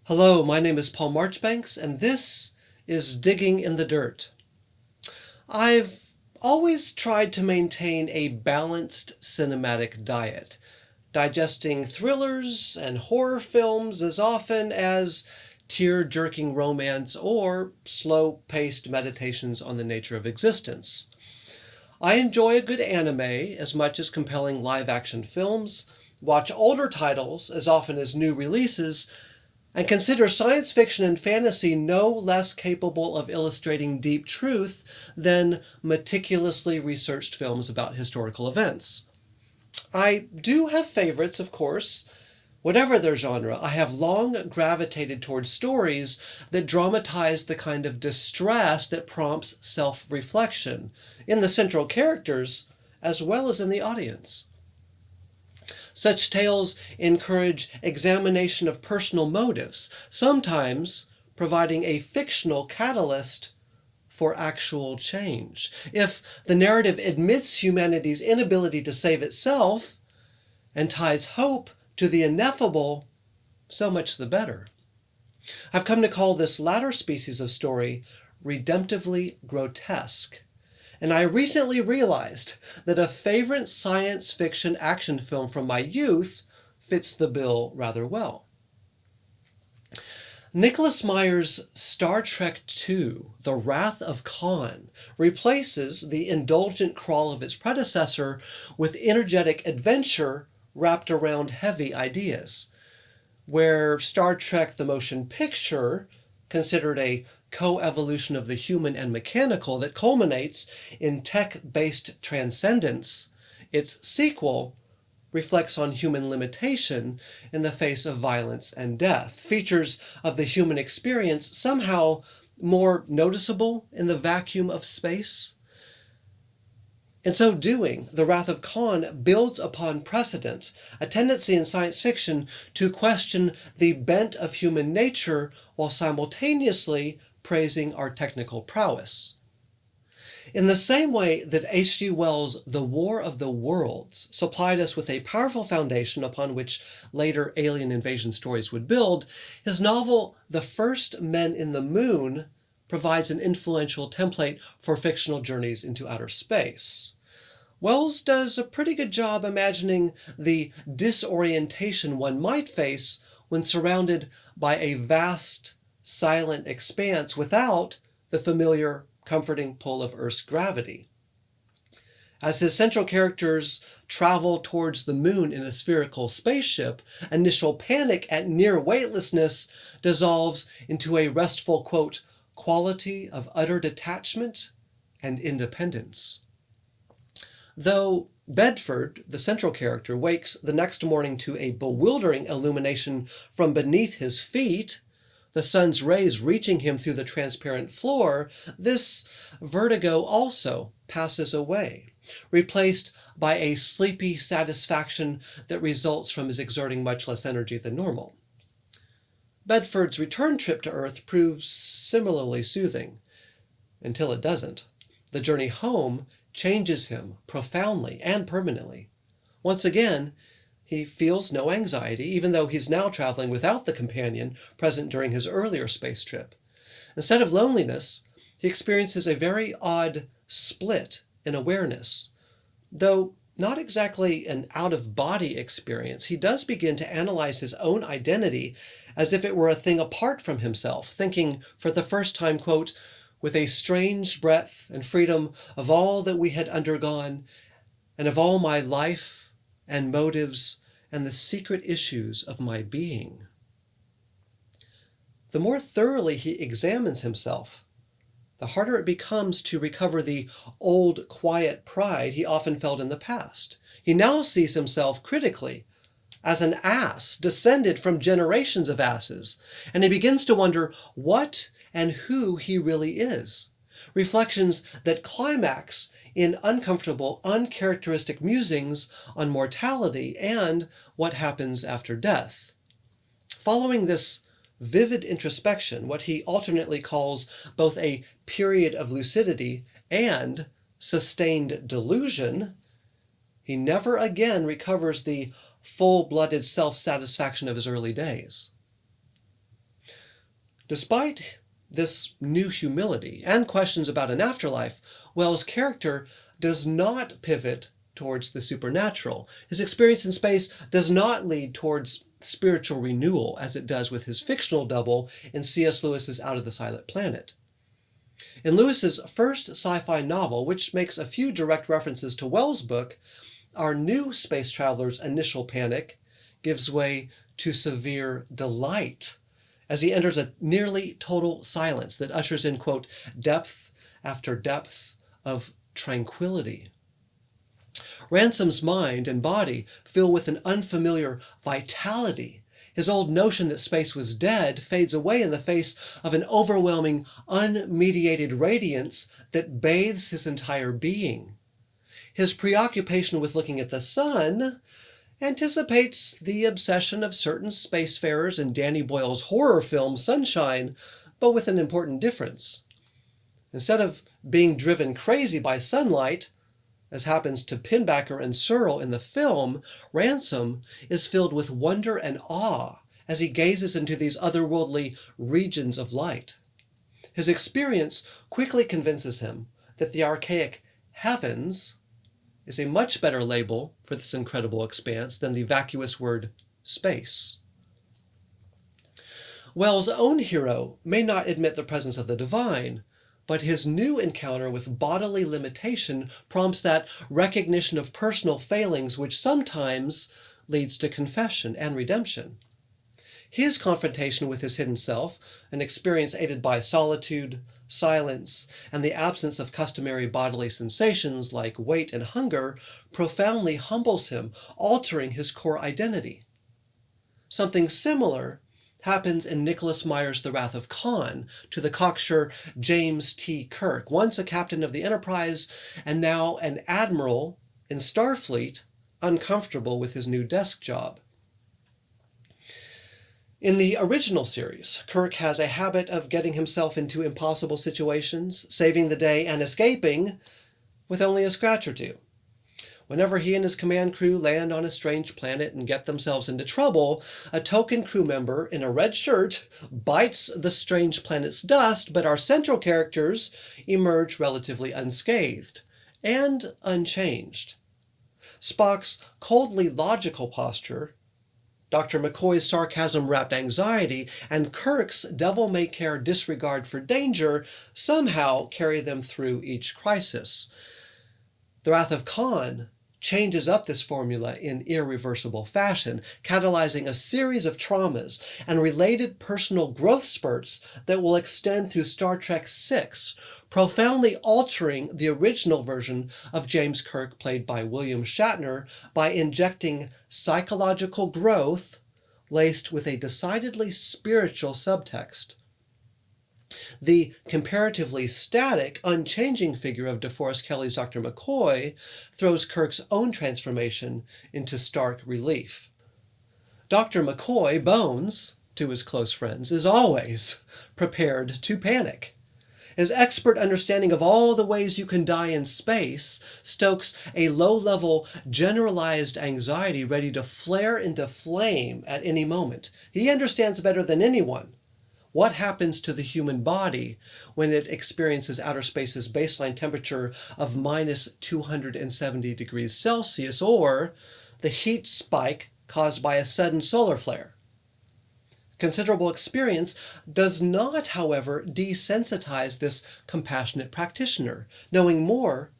Hello, my name is Paul Marchbanks, and this is Digging in the Dirt. I've always tried to maintain a balanced cinematic diet, digesting thrillers and horror films as often as tear-jerking romance or slow-paced meditations on the nature of existence. I enjoy a good anime as much as compelling live-action films, watch older titles as often as new releases, and consider science fiction and fantasy no less capable of illustrating deep truth than meticulously researched films about historical events. I do have favorites, of course. Whatever their genre, I have long gravitated towards stories that dramatize the kind of distress that prompts self-reflection in the central characters as well as in the audience. Such tales encourage examination of personal motives, sometimes providing a fictional catalyst for actual change. If the narrative admits humanity's inability to save itself and ties hope to the ineffable, so much the better. I've come to call this latter species of story redemptively grotesque. And I recently realized that a favorite science fiction action film from my youth fits the bill rather well. Nicholas Meyer's Star Trek II, The Wrath of Khan, replaces the indulgent crawl of its predecessor with energetic adventure wrapped around heavy ideas. Where Star Trek the Motion Picture considered a co-evolution of the human and mechanical that culminates in tech-based transcendence, its sequel reflects on human limitation in the face of violence and death. Features of the human experience somehow more noticeable in the vacuum of space. In so doing, The Wrath of Khan builds upon precedent, a tendency in science fiction to question the bent of human nature while simultaneously praising our technical prowess. In the same way that H.G. Wells' The War of the Worlds supplied us with a powerful foundation upon which later alien invasion stories would build, his novel The First Men in the Moon provides an influential template for fictional journeys into outer space. Wells does a pretty good job imagining the disorientation one might face when surrounded by a vast, silent expanse without the familiar, comforting pull of Earth's gravity. As his central characters travel towards the moon in a spherical spaceship, initial panic at near weightlessness dissolves into a restful, quote, quality of utter detachment and independence. Though Bedford, the central character, wakes the next morning to a bewildering illumination from beneath his feet, the sun's rays reaching him through the transparent floor, this vertigo also passes away, replaced by a sleepy satisfaction that results from his exerting much less energy than normal. Bedford's return trip to Earth proves similarly soothing, until it doesn't. The journey home changes him profoundly and permanently. Once again, he feels no anxiety, even though he's now traveling without the companion present during his earlier space trip. Instead of loneliness, he experiences a very odd split in awareness. Though not exactly an out-of-body experience, he does begin to analyze his own identity as if it were a thing apart from himself, thinking for the first time, quote, with a strange breadth and freedom of all that we had undergone, and of all my life and motives and the secret issues of my being. The more thoroughly he examines himself, the harder it becomes to recover the old, quiet pride he often felt in the past. He now sees himself critically as an ass descended from generations of asses, and he begins to wonder what and who he really is. Reflections that climax in uncomfortable, uncharacteristic musings on mortality and what happens after death. Following this vivid introspection, what he alternately calls both a period of lucidity and sustained delusion, he never again recovers the full-blooded self-satisfaction of his early days. Despite this new humility and questions about an afterlife, Wells' character does not pivot towards the supernatural. His experience in space does not lead towards spiritual renewal as it does with his fictional double in C.S. Lewis's Out of the Silent Planet. In Lewis's first sci-fi novel, which makes a few direct references to Wells' book, our new space traveler's initial panic gives way to severe delight as he enters a nearly total silence that ushers in, quote, depth after depth of tranquility. Ransom's mind and body fill with an unfamiliar vitality. His old notion that space was dead fades away in the face of an overwhelming, unmediated radiance that bathes his entire being. His preoccupation with looking at the sun anticipates the obsession of certain spacefarers in Danny Boyle's horror film Sunshine, but with an important difference. Instead of being driven crazy by sunlight, as happens to Pinbacker and Searle in the film, Ransom is filled with wonder and awe as he gazes into these otherworldly regions of light. His experience quickly convinces him that the archaic heavens is a much better label for this incredible expanse than the vacuous word space. Wells' own hero may not admit the presence of the divine, but his new encounter with bodily limitation prompts that recognition of personal failings which sometimes leads to confession and redemption. His confrontation with his hidden self, an experience aided by solitude, silence, and the absence of customary bodily sensations like weight and hunger, profoundly humbles him, altering his core identity. Something similar happens in Nicholas Meyer's The Wrath of Khan to the cocksure James T. Kirk, once a captain of the Enterprise and now an admiral in Starfleet, uncomfortable with his new desk job. In the original series, Kirk has a habit of getting himself into impossible situations, saving the day, and escaping with only a scratch or two. Whenever he and his command crew land on a strange planet and get themselves into trouble, a token crew member in a red shirt bites the strange planet's dust, but our central characters emerge relatively unscathed and unchanged. Spock's coldly logical posture, Dr. McCoy's sarcasm-wrapped anxiety, and Kirk's devil-may-care disregard for danger somehow carry them through each crisis. The Wrath of Khan changes up this formula in irreversible fashion, catalyzing a series of traumas and related personal growth spurts that will extend through Star Trek VI, profoundly altering the original version of James Kirk, played by William Shatner, by injecting psychological growth laced with a decidedly spiritual subtext. The comparatively static, unchanging figure of DeForest Kelley's Dr. McCoy throws Kirk's own transformation into stark relief. Dr. McCoy, Bones, to his close friends, is always prepared to panic. His expert understanding of all the ways you can die in space stokes a low-level, generalized anxiety ready to flare into flame at any moment. He understands better than anyone what happens to the human body when it experiences outer space's baseline temperature of minus 270 degrees Celsius, or the heat spike caused by a sudden solar flare. Considerable experience does not, however, desensitize this compassionate practitioner. Knowing more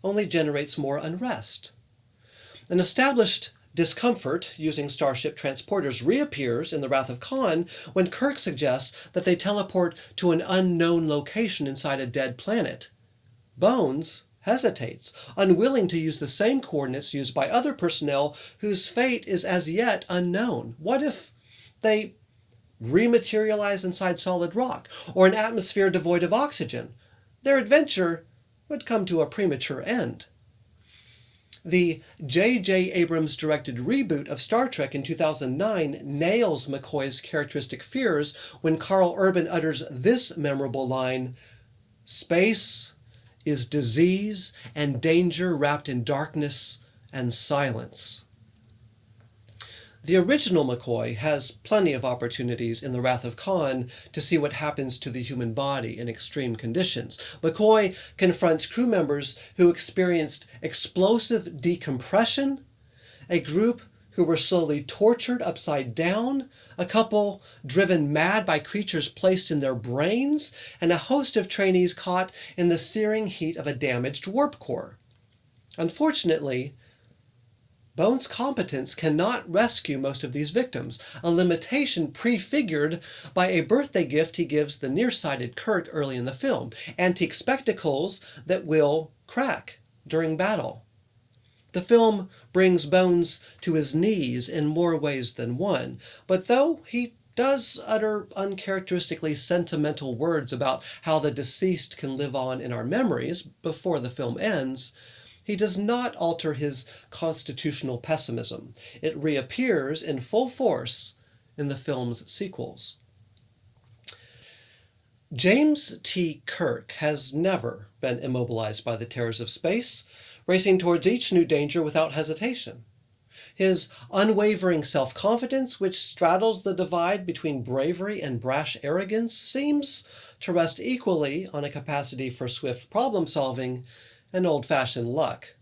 only generates more unrest. An established discomfort using starship transporters reappears in The Wrath of Khan when Kirk suggests that they teleport to an unknown location inside a dead planet. Bones hesitates, unwilling to use the same coordinates used by other personnel whose fate is as yet unknown. What if they rematerialize inside solid rock or an atmosphere devoid of oxygen? Their adventure would come to a premature end. The J.J. Abrams-directed reboot of Star Trek in 2009 nails McCoy's characteristic fears when Carl Urban utters this memorable line, "Space is disease and danger wrapped in darkness and silence." The original McCoy has plenty of opportunities in The Wrath of Khan to see what happens to the human body in extreme conditions. McCoy confronts crew members who experienced explosive decompression, a group who were slowly tortured upside down, a couple driven mad by creatures placed in their brains, and a host of trainees caught in the searing heat of a damaged warp core. Unfortunately, Bones' competence cannot rescue most of these victims, a limitation prefigured by a birthday gift he gives the nearsighted Kirk early in the film, antique spectacles that will crack during battle. The film brings Bones to his knees in more ways than one, but though he does utter uncharacteristically sentimental words about how the deceased can live on in our memories before the film ends, he does not alter his constitutional pessimism. It reappears in full force in the film's sequels. James T. Kirk has never been immobilized by the terrors of space, racing towards each new danger without hesitation. His unwavering self-confidence, which straddles the divide between bravery and brash arrogance, seems to rest equally on a capacity for swift problem-solving and old-fashioned luck.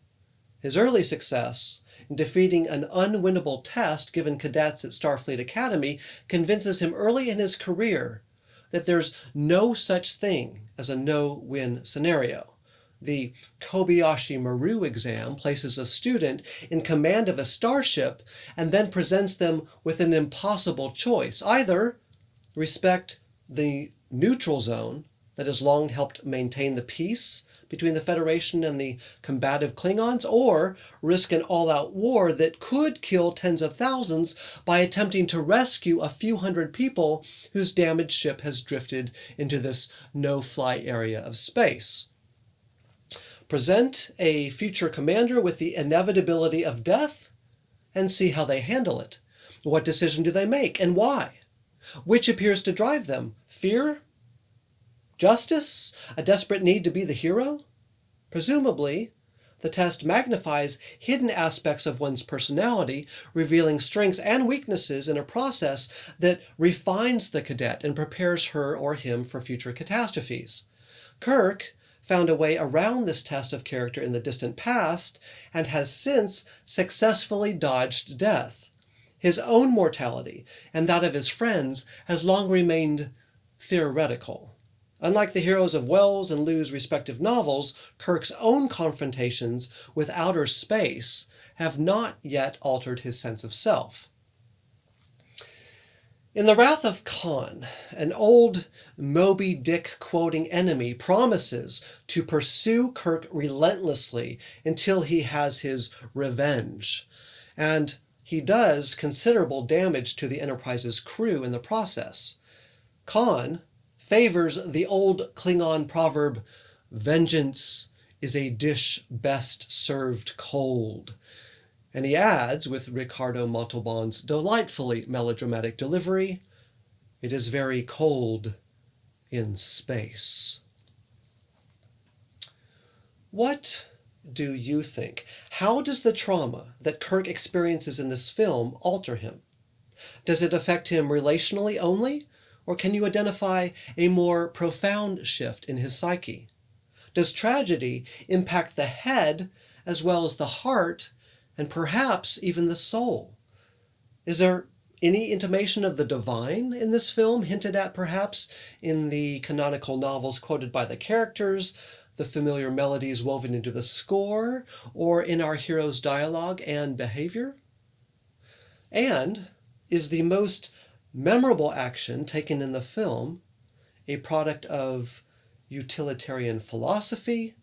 His early success in defeating an unwinnable test given cadets at Starfleet Academy convinces him early in his career that there's no such thing as a no-win scenario. The Kobayashi Maru exam places a student in command of a starship and then presents them with an impossible choice. Either respect the neutral zone that has long helped maintain the peace between the Federation and the combative Klingons, or risk an all-out war that could kill tens of thousands by attempting to rescue a few hundred people whose damaged ship has drifted into this no-fly area of space. Present a future commander with the inevitability of death and see how they handle it. What decision do they make and why? Which appears to drive them? Fear? Justice? A desperate need to be the hero? Presumably, the test magnifies hidden aspects of one's personality, revealing strengths and weaknesses in a process that refines the cadet and prepares her or him for future catastrophes. Kirk found a way around this test of character in the distant past and has since successfully dodged death. His own mortality and that of his friends has long remained theoretical. Unlike the heroes of Wells' and Liu's respective novels, Kirk's own confrontations with outer space have not yet altered his sense of self. In The Wrath of Khan, an old Moby Dick quoting enemy promises to pursue Kirk relentlessly until he has his revenge. And he does considerable damage to the Enterprise's crew in the process. Khan favors the old Klingon proverb, "Vengeance is a dish best served cold." And he adds, with Ricardo Montalban's delightfully melodramatic delivery, "It is very cold in space." What do you think? How does the trauma that Kirk experiences in this film alter him? Does it affect him relationally only? Or can you identify a more profound shift in his psyche? Does tragedy impact the head as well as the heart and perhaps even the soul? Is there any intimation of the divine in this film, hinted at perhaps in the canonical novels quoted by the characters, the familiar melodies woven into the score, or in our hero's dialogue and behavior? And is the most memorable action taken in the film a product of utilitarian philosophy,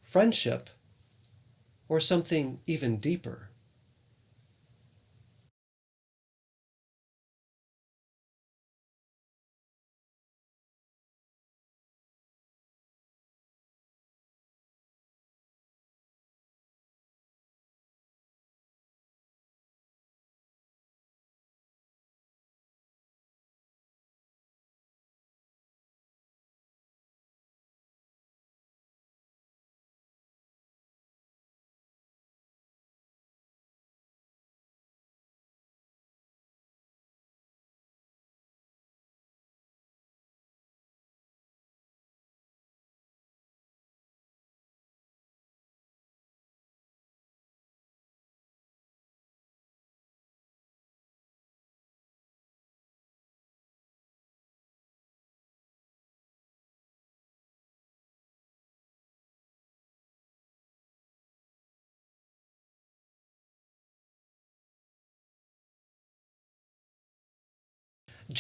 friendship, or something even deeper?